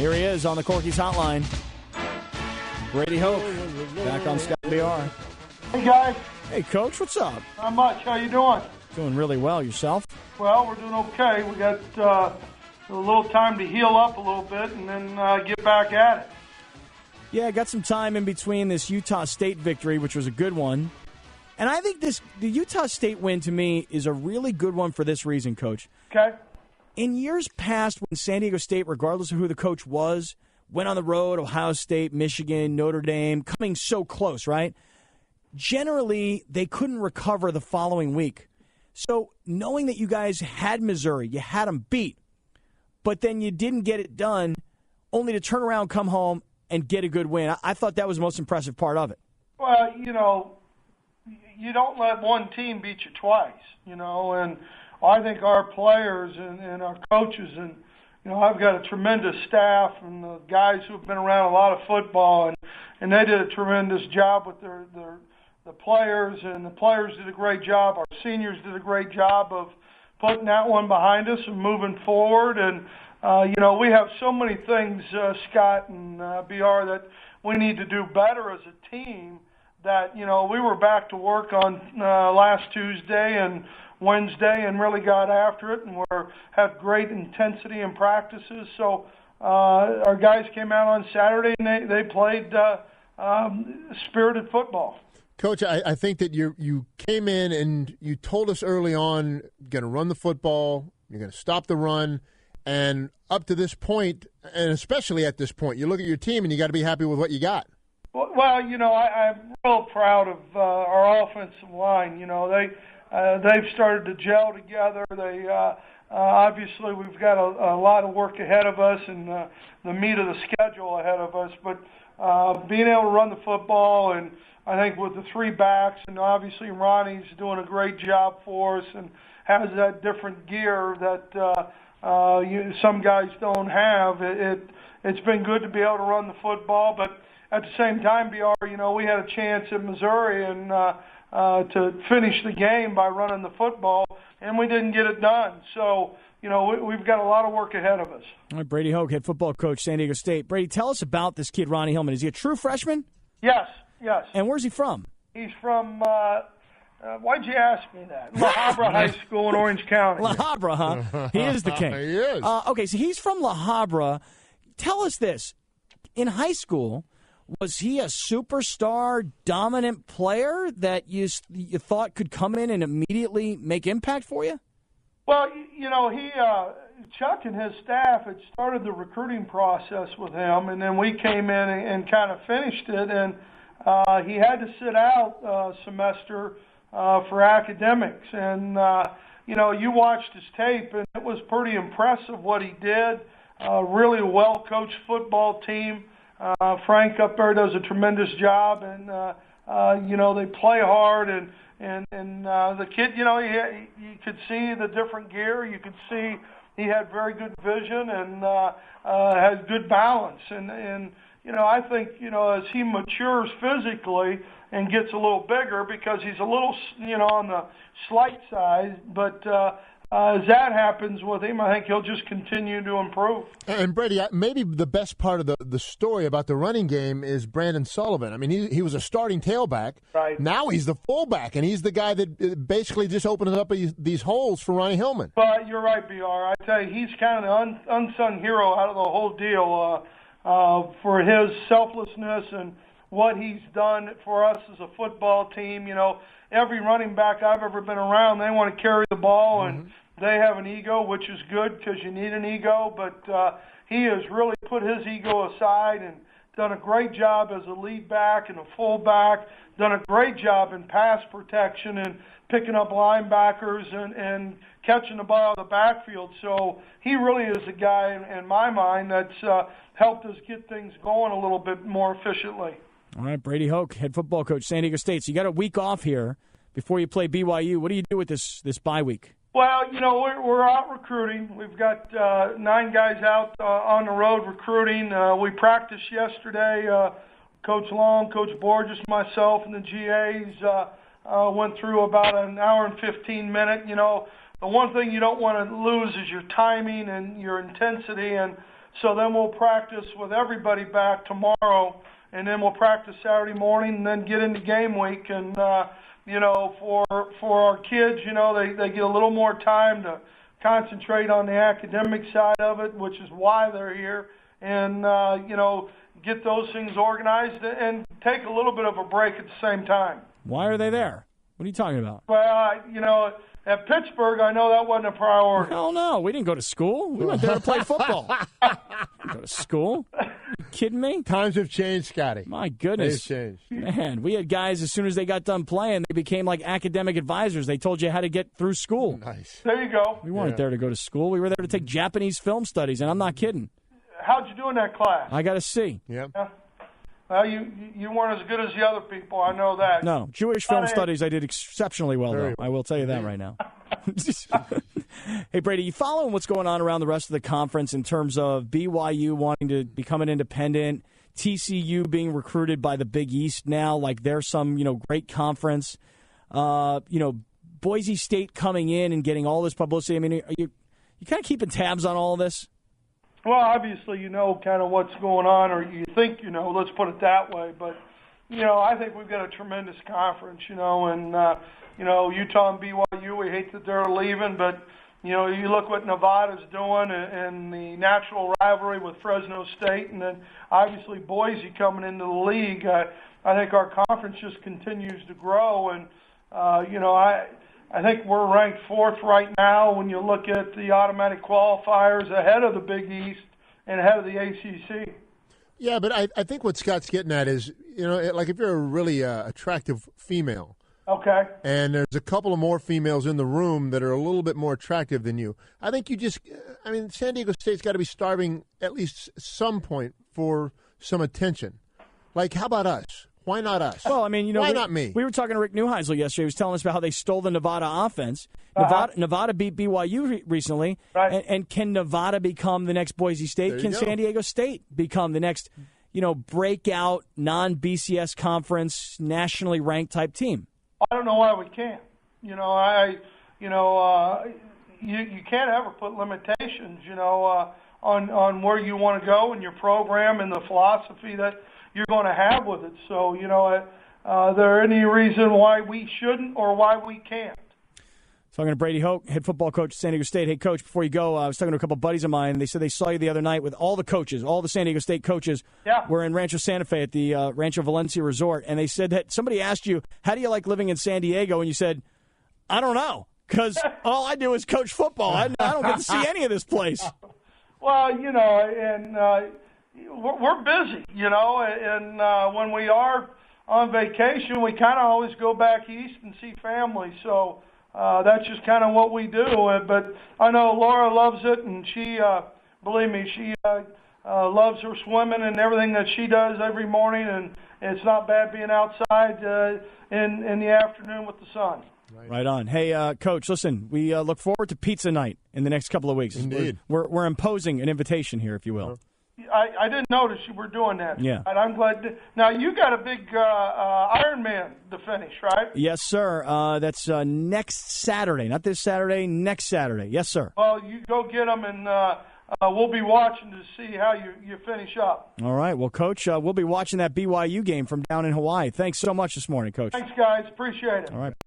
Here he is on the Corky's Hotline. Brady Hoke, back on Sky BR. Hey, guys. Hey, Coach, what's up? Not much. How you doing? Doing really well. Yourself? Well, we're doing okay. We got a little time to heal up a little bit and then get back at it. Yeah, got some time in between this Utah State victory, which was a good one. And I think the Utah State win, to me, is a really good one for this reason, Coach. Okay. In years past, when San Diego State, regardless of who the coach was, went on the road, Ohio State, Michigan, Notre Dame, coming so close, right? Generally, they couldn't recover the following week. So knowing that you guys had Missouri, you had them beat, but then you didn't get it done, only to turn around, come home, and get a good win. I thought that was the most impressive part of it. Well, you don't let one team beat you twice, and I think our players and our coaches and, I've got a tremendous staff and the guys who have been around a lot of football, and they did a tremendous job with the players, and the players did a great job. Our seniors did a great job of putting that one behind us and moving forward. And, we have so many things, Scott and BR, that we need to do better as a team that, we were back to work on last Tuesday and Wednesday and really got after it, and had great intensity in practices. So our guys came out on Saturday and they played spirited football. Coach, I think that you came in and you told us early on, you're going to run the football, you're going to stop the run, and up to this point, and especially at this point, you look at your team and you got to be happy with what you got. Well, I'm real proud of our offensive line. They've started to gel together. They obviously we've got a lot of work ahead of us and the meat of the schedule ahead of us. But being able to run the football, and I think with the three backs, and obviously Ronnie's doing a great job for us and has that different gear that some guys don't have. It's been good to be able to run the football, but at the same time, BR, we had a chance at Missouri and to finish the game by running the football, and we didn't get it done. So, we've got a lot of work ahead of us. All right, Brady Hoke, head football coach, San Diego State. Brady, tell us about this kid, Ronnie Hillman. Is he a true freshman? Yes. And where's he from? He's from, why'd you ask me that? La Habra High School in Orange County. La Habra, huh? He is the king. He is. Okay, so he's from La Habra. Tell us this. In high school, was he a superstar, dominant player that you thought could come in and immediately make impact for you? Well, Chuck and his staff had started the recruiting process with him, and then we came in and kind of finished it, and he had to sit out a semester for academics. And, you watched his tape, and it was pretty impressive what he did. Really well-coached football team. Frank up there does a tremendous job, and they play hard, and the kid, you could see the different gear. You could see he had very good vision and has good balance, and I think as he matures physically and gets a little bigger, because he's a little on the slight side, but as that happens with him, I think he'll just continue to improve. And Brady, maybe the best part of the story about the running game is Brandon Sullivan. I mean, he was a starting tailback. Right. Now he's the fullback, and he's the guy that basically just opened up these holes for Ronnie Hillman. But you're right, BR. I tell you, he's kind of the unsung hero out of the whole deal for his selflessness and what he's done for us as a football team. Every running back I've ever been around, they want to carry the ball, and they have an ego, which is good because you need an ego. But he has really put his ego aside and done a great job as a lead back and a fullback, done a great job in pass protection and picking up linebackers and catching the ball out of the backfield. So he really is a guy, in my mind, that's helped us get things going a little bit more efficiently. All right, Brady Hoke, head football coach, San Diego State. So you got a week off here before you play BYU. What do you do with this bye week? Well, we're out recruiting. We've got 9 guys out on the road recruiting. We practiced yesterday. Coach Long, Coach Borges, myself, and the GAs went through about an hour and 15 minutes. The one thing you don't want to lose is your timing and your intensity. And So then we'll practice with everybody back tomorrow, and then we'll practice Saturday morning, and then get into game week. And for our kids, they get a little more time to concentrate on the academic side of it, which is why they're here, and get those things organized and take a little bit of a break at the same time. Why are they there? What are you talking about? Well, at Pittsburgh, I know that wasn't a priority. Hell no. We didn't go to school. We went there to play football. Go to school? Are you kidding me? Times have changed, Scotty. My goodness. They've changed. Man, we had guys, as soon as they got done playing, they became like academic advisors. They told you how to get through school. Nice. There you go. We weren't there to go to school. We were there to take Japanese film studies, and I'm not kidding. How'd you do in that class? I got a C. Yeah. Well, you weren't as good as the other people. I know that. No, Jewish film studies I did exceptionally well, though. I will tell you that right now. Hey, Brady, you following what's going on around the rest of the conference in terms of BYU wanting to become an independent, TCU being recruited by the Big East now, like they're some, great conference, Boise State coming in and getting all this publicity. I mean, are you kind of keeping tabs on all of this? Well, obviously, kind of what's going on, or you think let's put it that way. But, I think we've got a tremendous conference, and, Utah and BYU, we hate that they're leaving, but, you look what Nevada's doing and the natural rivalry with Fresno State, and then obviously Boise coming into the league. I think our conference just continues to grow, and, I think we're ranked 4th right now when you look at the automatic qualifiers, ahead of the Big East and ahead of the ACC. Yeah, but I think what Scott's getting at is, like if you're a really attractive female, okay, and there's a couple of more females in the room that are a little bit more attractive than you, I think San Diego State's got to be starving at least some point for some attention. Like, how about us? Why not us? Well, why not me? We were talking to Rick Neuheisel yesterday. He was telling us about how they stole the Nevada offense. Nevada beat BYU recently. Right. And can Nevada become the next Boise State? Can San Diego State become the next, breakout, non-BCS conference, nationally ranked type team? I don't know why we can't. You can't ever put limitations, on where you want to go in your program and the philosophy that you're going to have with it. So, there any reason why we shouldn't or why we can't? Talking to Brady Hoke, head football coach at San Diego State. Hey, Coach, before you go, I was talking to a couple of buddies of mine. They said they saw you the other night with all the coaches, all the San Diego State coaches. Yeah. Were in Rancho Santa Fe at the Rancho Valencia Resort, and they said that somebody asked you, how do you like living in San Diego? And you said, I don't know, because all I do is coach football. I don't get to see any of this place. Well, we're busy, and when we are on vacation, we kind of always go back east and see family. So that's just kind of what we do. But I know Laura loves it, and she, believe me, she loves her swimming and everything that she does every morning, and it's not bad being outside in the afternoon with the sun. Right on. Hey, Coach, listen, we look forward to pizza night in the next couple of weeks. Indeed. We're imposing an invitation here, if you will. I didn't notice you were doing that. Yeah. And I'm glad. Now, you got a big Ironman to finish, right? Yes, sir. That's next Saturday. Not this Saturday, next Saturday. Yes, sir. Well, you go get them, and we'll be watching to see how you finish up. All right. Well, Coach, we'll be watching that BYU game from down in Hawaii. Thanks so much this morning, Coach. Thanks, guys. Appreciate it. All right.